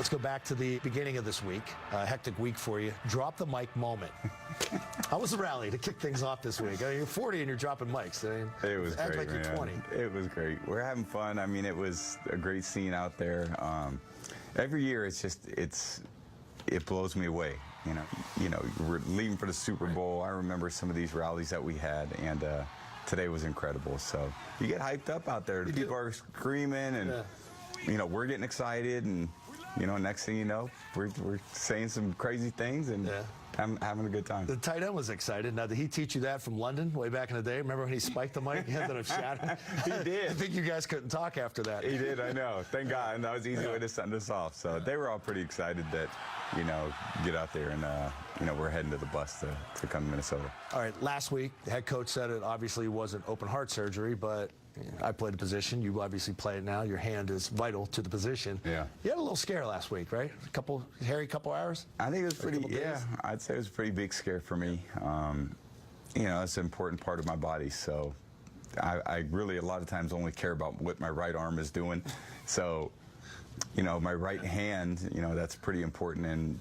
Let's go back to the beginning of this week. A hectic week for you. Drop the mic moment. How was the rally to kick things off this week? I mean, you're 40 and you're dropping mics. I mean, it was act great, like you're 20. It was great. We're having fun. I mean, it was a great scene out there. Every year, it blows me away. You know, we're leaving for the Super Bowl. I remember some of these rallies that we had, and today was incredible. So you get hyped up out there. The people are screaming, and you know, we're getting excited, and you know, next thing you know, we're saying some crazy things and having a good time. The tight end was excited. Now, did he teach you that from London way back in the day? Remember when he spiked the mic? He ended up shouting. He did. I think you guys couldn't talk after that. He did, I know. Thank God. And that was an easy way to send us off. So they were all pretty excited that, you know, get out there and, you know, we're heading to the bus to come to Minnesota. All right, last week, the head coach said it obviously wasn't open heart surgery, but I played the position. You obviously play it now. Your hand is vital to the position. Yeah. You had a little scare last week, right? A hairy couple hours? I think it was pretty, I'd say it was a pretty big scare for me. You know, it's an important part of my body, so I really a lot of times only care about what my right arm is doing. So, you know, my right hand, you know, that's pretty important, and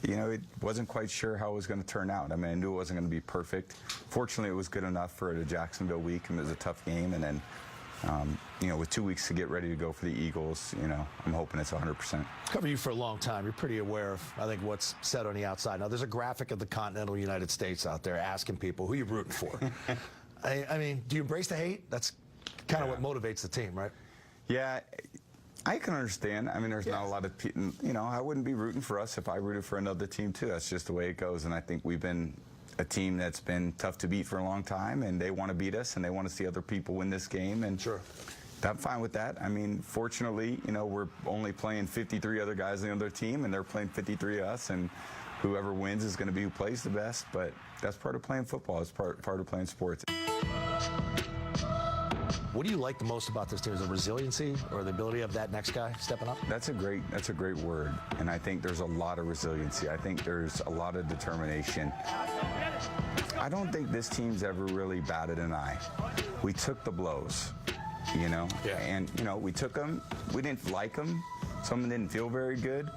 you know, it wasn't quite sure how it was going to turn out. I mean, I knew it wasn't going to be perfect. Fortunately, it was good enough for the Jacksonville week, and it was a tough game, and then you know, with 2 weeks to get ready to go for the Eagles, you know, I'm hoping it's 100%. Cover you for a long time. You're pretty aware of, I think, what's said on the outside. Now, there's a graphic of the continental United States out there asking people who you're rooting for. I mean, do you embrace the hate? That's kind of what motivates the team, right? Yeah. I can understand. I mean, there's not a lot of people, you know, I wouldn't be rooting for us if I rooted for another team, too. That's just the way it goes. And I think we've been a team that's been tough to beat for a long time, and they want to beat us, and they want to see other people win this game. And I'm fine with that. I mean, fortunately, you know, we're only playing 53 other guys on the other team, and they're playing 53 of us, and whoever wins is going to be who plays the best. But that's part of playing football. It's part of playing sports. What do you like the most about this team? Is the resiliency or the ability of that next guy stepping up? That's a great word, and I think there's a lot of resiliency. I think there's a lot of determination. I don't think this team's ever really batted an eye. We took the blows, you know, and you know, we took them. We didn't like them. Some of them didn't feel very good,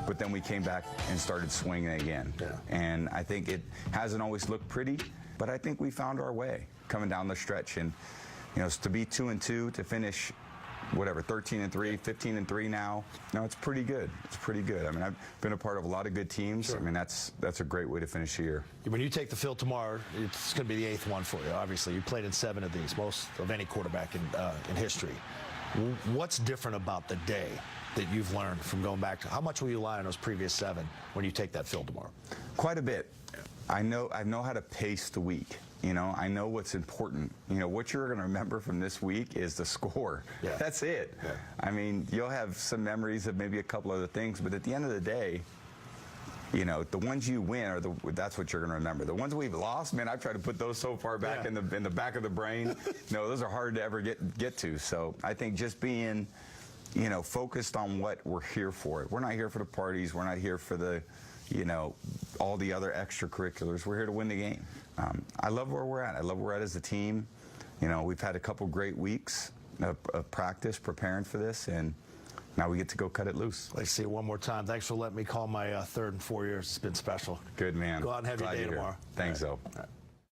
but then we came back and started swinging again. And I think it hasn't always looked pretty, but I think we found our way coming down the stretch. And you know, to be 2-2, to finish, whatever, 13-3, 15-3 now. No, it's pretty good. It's pretty good. I mean, I've been a part of a lot of good teams. I mean, that's a great way to finish the year. When you take the field tomorrow, it's going to be the 8th one for you. Obviously, you played in 7 of these, most of any quarterback in history. What's different about the day that you've learned from going back to? How much will you rely on those previous 7 when you take that field tomorrow? Quite a bit. I know how to pace the week. You know, I know what's important. You know, what you're going to remember from this week is the score. That's it. I mean, you'll have some memories of maybe a couple other things, but at the end of the day, you know, the ones you win are that's what you're going to remember. The ones we've lost, man, I've tried to put those so far back in the back of the brain. No, those are hard to ever get to. So I think just being, you know, focused on what we're here for. We're not here for the parties. We're not here for the, you know, all the other extracurriculars. We're here to win the game. I love where we're at. I love where we're at as a team. You know, we've had a couple great weeks of practice preparing for this, and now we get to go cut it loose. Let's see it one more time. Thanks for letting me call my 3rd and 4 years. It's been special. Good, man. Go out and have your day tomorrow. Thanks, though.